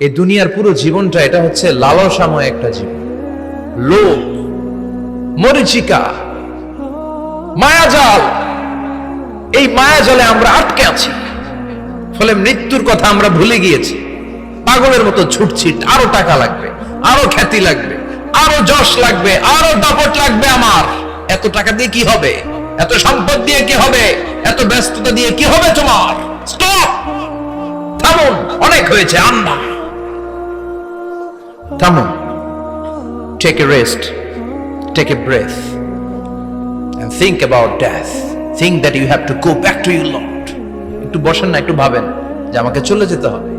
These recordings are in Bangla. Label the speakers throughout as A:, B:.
A: এই দুনিয়ার পুরো জীবনটা এটা হচ্ছে লালসাময় একটা জীবন, লোভ, মরিচিকা, মায়াজাল। এই মায়াজালে আমরা আটকে আছি, ফলে মৃত্যুর কথা আমরা ভুলে গিয়েছি। পাগলের মতো ছুটছি, আরো টাকা লাগবে, আরো খ্যাতি লাগবে, আরো যশ লাগবে, আরো দাপট লাগবে। আমার এত টাকা দিয়ে কি হবে? এত সম্পদ দিয়ে কি হবে? এত ব্যস্ততা দিয়ে কি হবে তোমার? স্টপ, থামুন, অনেক হয়েছে। আন্না, থামুন, take a rest, take a breath and think about death. Think that you have to go back to your Lord. একটু বসেন না, একটু ভাবেন যে আমাকে চলে যেতে হবে,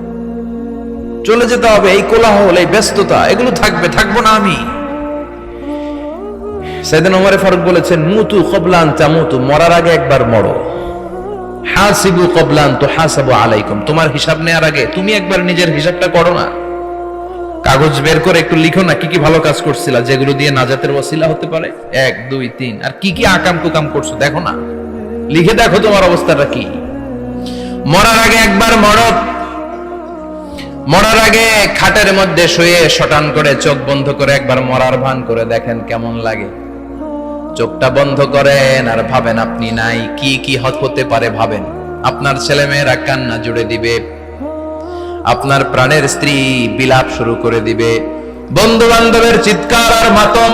A: চলে যেতে হবে। এই কোলাহল, এই ব্যস্ততা, এগুলো থাকবে, থাকবো না আমি। সাইয়েদনা ওমর ফারুক বলেছেন, মুতু ক্বাবলা আন তামুতু, মরার আগে একবার মরো। হাসিবু ক্বাবলা আন তুহাসাবু আলাইকুম, তোমার হিসাব নেওয়ার আগে তুমি একবার নিজের হিসাবটা করো না। কাগজ বের করে একটু লিখো না কি কি ভালো কাজ করছিলা, যেগুলো দিয়ে নাজাতের ওসিলা হতে পারে। 1 2 3, আর কি কি আকাম কুকাম করছো দেখো না, লিখে দেখো তোমার অবস্থাটা কি। মরার আগে একবার মরো। মরার আগে খাটের মধ্যে শুয়ে শটান করে চোখ বন্ধ করে একবার মরার ভান করে দেখেন কেমন লাগে। চোখটা বন্ধ করেন আর ভাবেন আপনি নাই, কি কি হতে পারে ভাবেন। আপনার ছেলেমেয়েরা কান্না জুড়ে দিবে, আপনার প্রাণের স্ত্রী বিলাপ শুরু করে দিবে, বন্ধু বান্ধবের চিৎকার আর মাতম,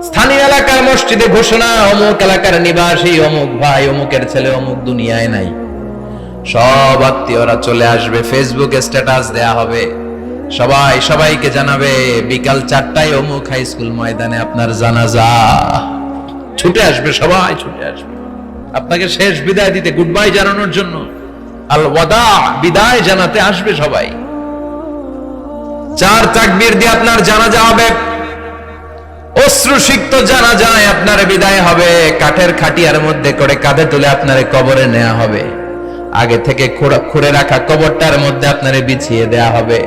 A: স্থানীয় এলাকার মসজিদে ঘোষণা, অমুক এলাকার নিবাসী অমুক ভাই, অমুকের ছেলে অমুক দুনিয়ায় নাই। সব আত্মীয়রা চলে আসবে, ফেসবুকে স্ট্যাটাস দেয়া হবে, সবাই সবাইকে জানাবে বিকাল 4টায় অমুক হাই স্কুল ময়দানে আপনার জানাজা। ছুটে আসবে, সবাই ছুটে আসবে আপনাকে শেষ বিদায় দিতে, গুড বাই জানানোর জন্য, আল ওয়াদা, বিদায় জানাতে আসবে সবাই। 4 তাকবীর দিয়ে আপনার জানাজা হবে, অশ্রুসিক্ত জানাজায় আপনার বিদায় হবে। কাঠের খাটিয়ার মধ্যে করে কাঁধে তুলে আপনার কবরে নেওয়া হবে। আগে থেকে খুঁড়ে রাখা কবরটার মধ্যে আপনারে বিছিয়ে দেয়া হবে।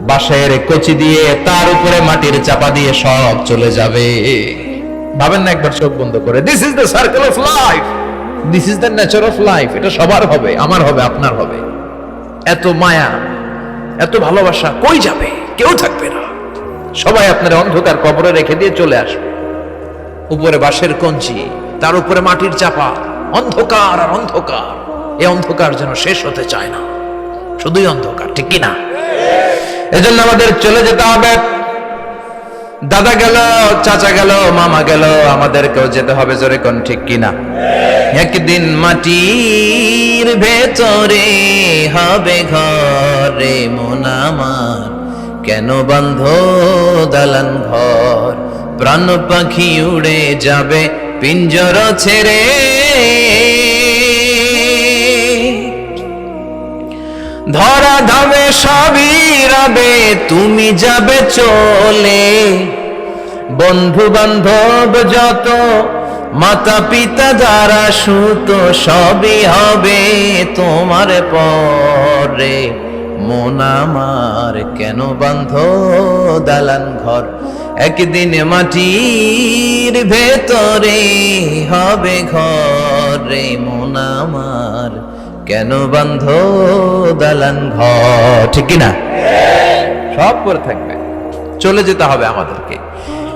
A: বাঁশের কচি দিয়ে তার উপরে মাটির চাপা দিয়ে সব চলে যাবে। ভাবেন না একবার চোখ বন্ধ করে, this is the circle of life, this is the nature of life. এটা সবার হবে, আমার হবে, আপনার হবে। এত মায়া, এত ভালোবাসা কই যাবে? কেউ থাকবে না, সবাই আপনার অন্ধকার কবরে রেখে দিয়ে চলে আসবে। উপরে বাঁশের কঞ্চি, তার উপরে মাটির চাপা, অন্ধকার আর অন্ধকার। এই অন্ধকার যেন শেষ হতে চায় না, শুধুই অন্ধকার, ঠিক কিনা? এজন্য আমাদের চলে যেতে হবে। দাদা গেল, চাচা গেল, মামা গেল, আমাদেরকেও যেতে হবে। জোরে কোন ঠিক কিনা? একদিন মাটির ভেতরে হবে ঘরে মন আমার, কেন বন্ধ দালান ঘর? প্রাণ পাখি উড়ে যাবে পিঞ্জর ছেড়ে, ধরা ধামে সবই রবে, তুমি যাবে চলে। বন্ধু বান্ধব যত, মাতা পিতা যারা সুত, সবই হবে তোমার পরে। মন আমার কেন বন্ধ দালান ঘর? একদিন মাটির ভেতরে হবে ঘরে মন আমার, কেন বন্ধ দালান ঘর? ঠিক কিনা? সব করে থাকবে, চলে যেতে হবে আমাদেরকে।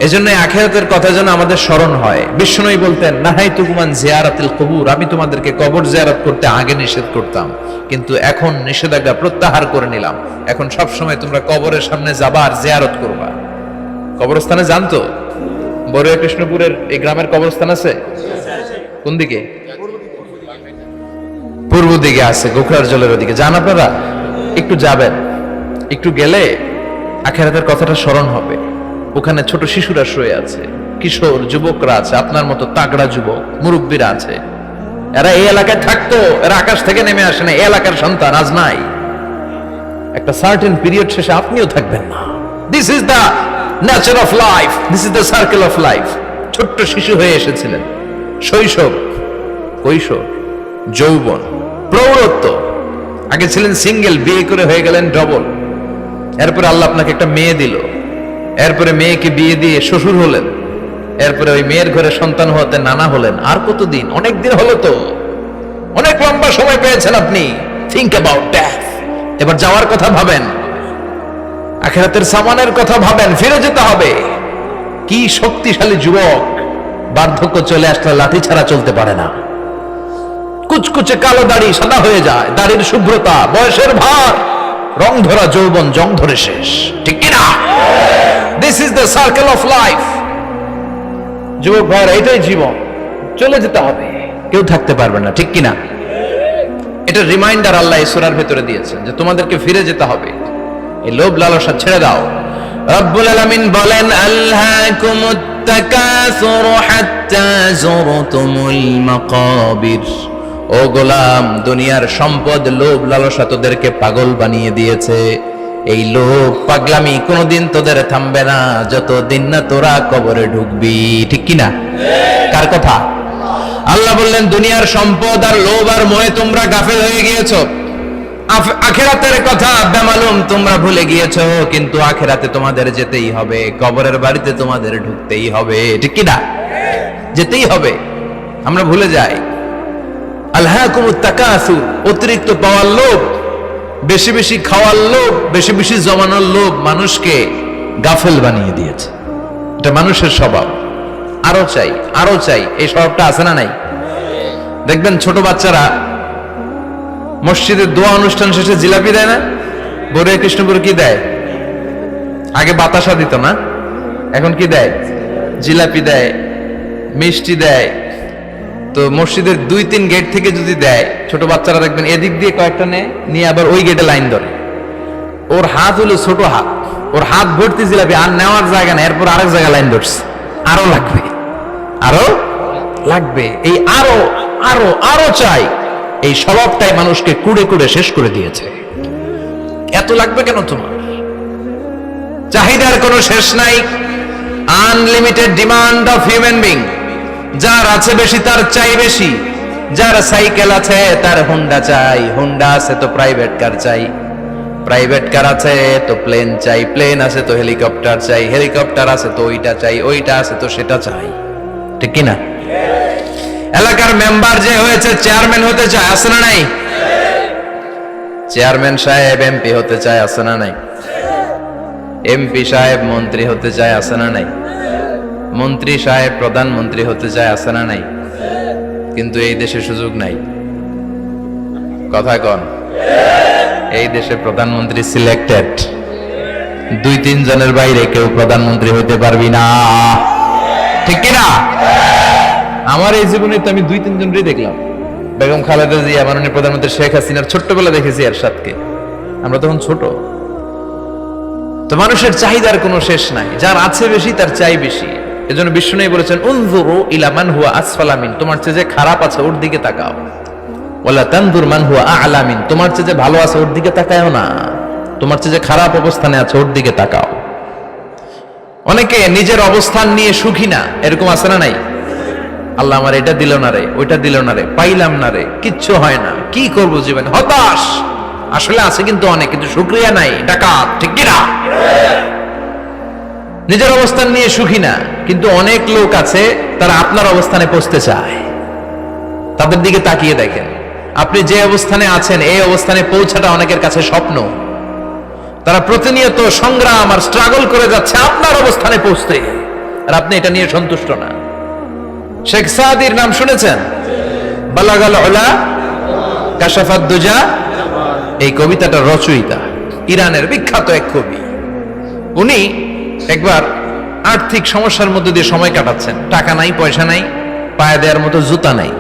A: এজন্য আখিরাতের কথা যেন আমাদের স্মরণ হয়। বিষ্ণুই বলতেন, নাহাইতুকুমান জিয়ারাতিল কবুর, আমি তোমাদেরকে কবর জিয়ারত করতে আগে নিষেধ করতাম, কিন্তু এখন নিষেধাজ্ঞা প্রত্যাহার করে নিলাম। এখন সব সময় তোমরা কবরের সামনে যাবা আর জিয়ারত করবা। কবরস্থানে জানতো বড়ুয়া কৃষ্ণপুরের এই গ্রামের কবরস্থান আছে কোন দিকে? পূর্ব দিকে আছে, গোখরার জলের ওদিকে। যান আপনারা, একটু যাবেন, একটু গেলে আখিরাতের কথাটা স্মরণ হবে। ওখানে ছোট শিশুরা শুয়ে আছে, কিশোর যুবকরা আছে, আপনার মতো তাগড়া যুবক মুরব্বীরা আছে। এরা এই এলাকায় থাকতো, এরা আকাশ থেকে নেমে আসে না, এই এলাকার সন্তান আজ নাই। একটা সার্টেন পিরিয়ড শেষে আপনিও থাকবেন না। This is the nature of life, this is the circle of life. ছোট্ট শিশু হয়ে এসেছিলেন, শৈশব, কৈশোর, যৌবন, প্রৌঢ়ত্ব। আগে ছিলেন সিঙ্গেল, বিয়ে করে হয়ে গেলেন ডবল। এরপরে আল্লাহ আপনাকে একটা মেয়ে দিল, এরপরে মেয়েকে বিয়ে দিয়ে শ্বশুর হলেন, এরপরে ওই মেয়ের ঘরে সন্তান হতে নানা হলেন। আর কতদিন? অনেক দিন হলো তো, অনেক লম্বা সময় পেয়েছেন আপনি। Think about death. এবার যাওয়ার কথা ভাবেন। আখিরাতের সামানের কথা ভাবেন, ফিরে যেতে হবে। কি শক্তিশালী যুবক, বার্ধক্য চলে আসলে লাঠি ছাড়া চলতে পারে না। কুচকুচে কালো দাড়ি সাদা হয়ে যায়, দাড়ির শুভ্রতা, বয়সের ভার, রং ধরা যৌবন জং ধরে শেষ, ঠিক কিনা? This is the circle of life. যুবক ভাইরা, এটাই জীবন, চলে যেতে হবে, কেউ থাকতে পারবে না, ঠিক কিনা? এটা রিমাইন্ডার আল্লাহ এই সূরার ভেতরে দিয়েছেন যে তোমাদেরকে ফিরে যেতে হবে, এই লোভ লালসা ছেড়ে দাও। রব্বুল আলামিন বলেন, আলহাকুমুত তাকাসুর হাত্তা যুরতুমুল মাকাবির। ও গোলাম, দুনিয়ার সম্পদ, লোভ লালসা তোদেরকে পাগল বানিয়ে দিয়েছে। এই লোভ পাগলামি কোনোদিন তোদের থামবে না যতদিন না তোরা কবরে ঢুকবি, ঠিক কিনা? কার কথা? আল্লাহ বললেন, দুনিয়ার সম্পদ আর লোভ আর মোহে তোমরা গাফেল হয়ে গিয়েছো। আখিরাতের কথা বেমালুম তোমরা ভুলে গিয়েছো, কিন্তু আখিরাতে তোমাদের যেতেই হবে, কবরের বাড়িতে তোমাদের ঢুকতেই হবে, ঠিক কিনা? যেতেই হবে, আমরা ভুলে যাই। আলহাকুমুত তাকাসুর, অতিরিক্ত পাওয়ার লোভ, বেশি বেশি খাওয়ার লোভ, বেশি বেশি জমানোর লোভ মানুষকে গাফেল বানিয়ে দিয়েছে। এটা মানুষের স্বভাব, আরো চাই আরো চাই, এই স্বভাবটা আছে না নাই? দেখবেন ছোট বাচ্চারা মসজিদের দোয়া অনুষ্ঠান শেষে জিলাপি দেয় না? বড়ে কৃষ্ণপুর কি দেয়? আগে বাতাসা দিত না, এখন কি দেয়? জিলাপি দেয়, মিষ্টি দেয়। তো মসজিদের 2-3 গেট থেকে যদি দেয়, ছোট বাচ্চারা দেখবেন এদিক দিয়ে কয়েকটা নিয়ে আবার ওই গেটে লাইন ধরে। ওর হাত হলো ছোট হাত, ওর হাত ভর্তি জিলাপি, আর নেওয়ার জায়গা না, এরপর আরেক জায়গায় লাইন ধরছে, আরো লাগবে আরো লাগবে, এই আরো আরো আরো চাই, এই স্বভাবটাই মানুষকে কুড়ে কুড়ে শেষ করে দিয়েছে। এত লাগবে কেন তোমার? চাহিদার কোনো শেষ নাই, unlimited demand of human being. যার আছে বেশি তার চাই বেশি, যার সাইকেল আছে তার হুন্ডা চাই, হুন্ডা আছে তো প্রাইভেট কার চাই, প্রাইভেট কার আছে তো প্লেন চাই, প্লেন আছে তো হেলিকপ্টার চাই, হেলিকপ্টার আছে তো ওইটা চাই, ওইটা আছে তো সেটা চাই, ঠিক কিনা? এলাকার মেম্বার যে হয়েছে চেয়ারম্যান হতে চায়, আছে না নাই? চেয়ারম্যান সাহেব এমপি হতে চায়, আছে না নাই? এমপি সাহেব মন্ত্রী হতে চায়, আছে না নাই? মন্ত্রী সাহেব প্রধানমন্ত্রী হতে চায়, আছে না নাই? কিন্তু এই দেশে সুযোগ নাই, কথা কন। এই দেশে প্রধানমন্ত্রী সিলেক্টেড, 2-3 জনের বাইরে কেউ প্রধানমন্ত্রী হইতে পারবি না, ঠিক কিনা? আমার এই জীবনে তো আমি 2-3 জনই দেখলাম। বেগম খালেদা জিয়া, মাননীয় প্রধানমন্ত্রী শেখ হাসিনার ছোট্টবেলা দেখেছি এরশাদকে, আমরা তখন ছোট। তো মানুষের চাহিদার কোনো শেষ নাই, যার আছে বেশি তার চাই বেশি। এজন্য বিষ্ণু বলেছেন, উনজুরু ইলা মান হুয়া আসফালা মিন, তোমার চেয়ে যে খারাপ আছে ওর দিকে তাকাও। ওয়ালা তানজুর মান হুয়া আ'লা মিন, তোমার চেয়ে যে ভালো আছে ওর দিকে তাকাও না, তোমার চেয়ে যে খারাপ অবস্থানে আছে ওর দিকে তাকাও। অনেকে নিজের অবস্থান নিয়ে সুখী না, এরকম আছে না নাই? আল্লাহ আমার এটা দিল না রে, ওইটা দিল না রে, পাইলাম না রে, কিচ্ছু হয় না, কি করব জীবনে, হতাশ। আসলে আছে কিন্তু অনেক, কিন্তু শুকরিয়া নাই, ডাকাত, ঠিক কিনা? নিজের অবস্থান নিয়ে সুখী না, কিন্তু অনেক লোক আছে তারা আপনার অবস্থানে পৌঁছতে চায়। তাদের দিকে তাকিয়ে দেখেন, আপনি যে অবস্থানে আছেন এই অবস্থানে পৌঁছাটা অনেকের কাছে স্বপ্ন। তারা প্রতিনিয়ত সংগ্রাম আর স্ট্রাগল করে যাচ্ছে আপনার অবস্থানে পৌঁছতে, আর আপনি এটা নিয়ে সন্তুষ্ট না। শেখ সাদির নাম শুনেছেন? বালাগাল উলা কাশাফাত দুজা, এই কবিতাটা রচয়িতা, ইরানের বিখ্যাত এক কবি। উনি একবার আর্থিক সমস্যার মধ্যে দিয়ে সময় কাটাচ্ছেন, টাকা নাই, পয়সা নাই, পায়ে দেওয়ার মতো জুতা নাই।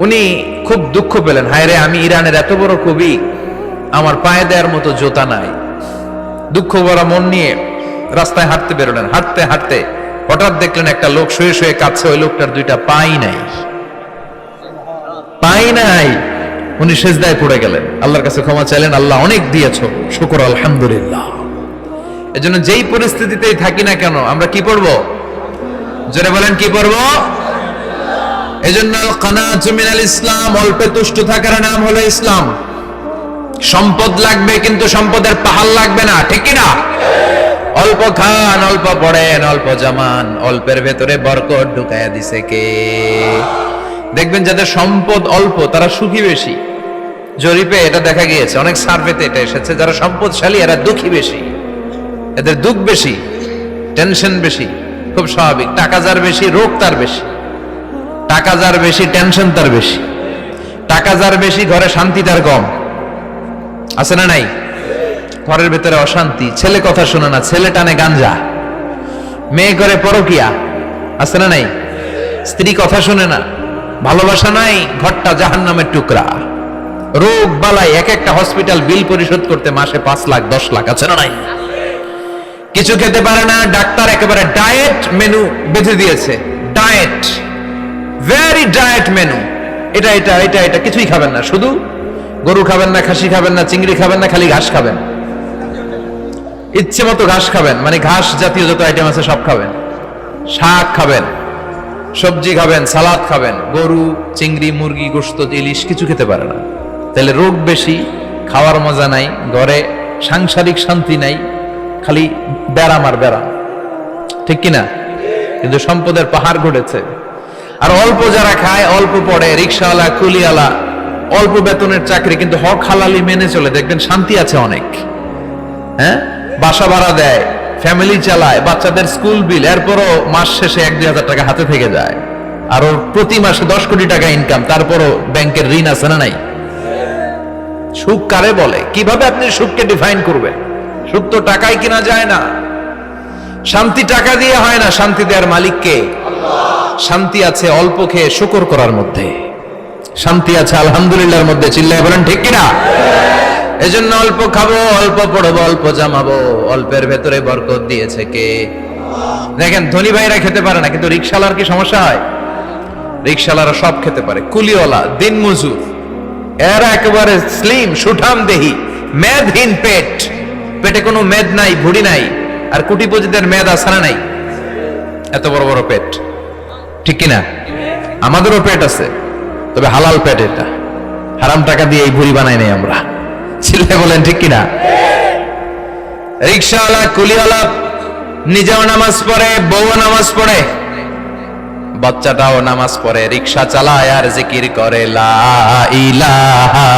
A: উনি খুব দুঃখ পেলেন, হায় রে, আমি ইরানের এত বড় কবি, আমার পায়ে দেওয়ার মতো জুতা নাই। দুঃখ ভরা মন নিয়ে রাস্তায় হাঁটতে বেরোলেন। হাঁটতে হাঁটতে হঠাৎ দেখলেন একটা লোক শুয়ে শুয়ে কাঁদছে, ওই লোকটার 2টা পাই নাই, পাই নাই। উনি সেজদায় পড়ে গেলেন, আল্লাহর কাছে ক্ষমা চাইলেন, আল্লাহ অনেক দিয়েছো, শুকর আলহামদুলিল্লাহ। এজন্য যেই পরিস্থিতিতেই থাকি না কেন আমরা কি পড়ব? জোরে বলেন, কি পড়ব? এজন্য কানাতু মিনাল ইসলাম, অল্পে তুষ্ট থাকার নাম হলো ইসলাম। সম্পদ লাগবে কিন্তু সম্পদের পাহাড় লাগবে না, ঠিক কি না? অল্প খান, অল্প পড়েন, অল্প জামান, অল্পের ভেতরে বরকত ঢুকায়া দিছে কে? দেখবেন যাদের সম্পদ অল্প তারা সুখী বেশি। জরিপে এটা দেখা গিয়েছে, অনেক সার্ভেতে এটা এসেছে, যারা সম্পদশালী এরা দুঃখী বেশি। এদের দুঃখ বেশি, টেনশন বেশি, খুব স্বাভাবিক। টাকা যার বেশি, রোগ তার বেশি। টাকা যার বেশি, টেনশন তার বেশি। টাকা যার বেশি, ঘরে শান্তি তার কম। আছে না নাই? ঘরের ভেতরে অশান্তি, ছেলে কথা শোনে না, ছেলে টানে গাঞ্জা, মেয়ে করে পরকিয়া। আছে না নাই? স্ত্রী কথা শোনে না, ভালোবাসা নাই, ঘরটা জাহান্নামের টুকরা। রোগ বালাই, এক একটা হসপিটাল বিল পরিশোধ করতে মাসে 5 লাখ 10 লাখ। আছে না নাই? কিছু খেতে পারে না, ডাক্তার একেবারে ডায়েট মেনু বেঁধে দিয়েছে। Diet, very diet menu. এটা এটা এটা এটা কিছুই খাবেন না, শুধু গরু খাবেন না, খাসি খাবেন না, চিংড়ি খাবেন না, খালি ঘাস খাবেন। ইচ্ছে মতো ঘাস খাবেন, মানে ঘাস জাতীয় যত আইটেম আছে সব খাবেন। শাক খাবেন, সবজি খাবেন, সালাদ খাবেন। গরু, চিংড়ি, মুরগি, গোশত, ইলিশ কিছু খেতে পারে না। তাহলে রোগ বেশি, খাওয়ার মজা নাই, ঘরে সাংসারিক শান্তি নাই, খালি ব্যারাম আর ব্যারাম। ঠিক কিনা? কিন্তু সম্পদের পাহাড় ঘটেছে। আর অল্প যারা খায়, অল্প পড়ে, রিক্সাওয়ালা, কুলিওয়ালা, অল্প বেতনের চাকরি, কিন্তু হক হালালি মেনে চলে, দেখবেন শান্তি আছে অনেক। হ্যাঁ, বাসা ভাড়া দেয়, ফ্যামিলি চালায়, বাচ্চাদের স্কুল বিল, এরপরও মাস শেষে 1-2 হাজার টাকা হাতে থেকে যায়। আর ওর প্রতি মাসে 10 কোটি টাকা ইনকাম, তারপরও ব্যাংকের ঋণ আছে না নাই? সুখ কারে বলে? কিভাবে আপনি সুখকে ডিফাইন করবেন? সুখ তো টাকায় কিনা যায় না। শান্তি টাকা দিয়ে হয় না, শান্তি দেওয়ার মালিক কে? শান্তি আছে অল্প খেয়ে শুকর করার মধ্যে, শান্তি আছে আলহামদুলিল্লাহর মধ্যে। চিল্লায় বলেন ঠিক কিনা? এজন্য অল্প খাবো, অল্প পড়বো, অল্প জামাবো, অল্পের ভেতরে বরকত দিয়েছে কে? দেখেন, ধনী ভাইরা খেতে পারে না, কিন্তু রিক্সাওয়ালার কি সমস্যা হয়? রিক্সাওয়ালারা সব খেতে পারে। কুলিওয়ালা, দিন মজুর, এরা একেবারে স্লিম, সুঠাম দেহি, মেদহীন পেট, পেটে কোনো মেদ নাই, ভুড়ি নাই। আর কোটিপতিদের মেদ আছে না নাই? এত বড় বড় পেট। ঠিক কিনা? আমাদেরও পেট আছে, তবে হালাল পেট। এটা হারাম টাকা দিয়ে এই ভুড়ি বানাই নাই আমরা। ছেলে বলেন ঠিক কিনা? রিক্সাওয়ালা, কুলিওয়ালা নিজেও নামাজ পড়ে, বউও নামাজ পড়ে, বাচ্চাটাও নামাজ পড়ে, রিক্সা চালায় আর জিকির করে লা ইলাহা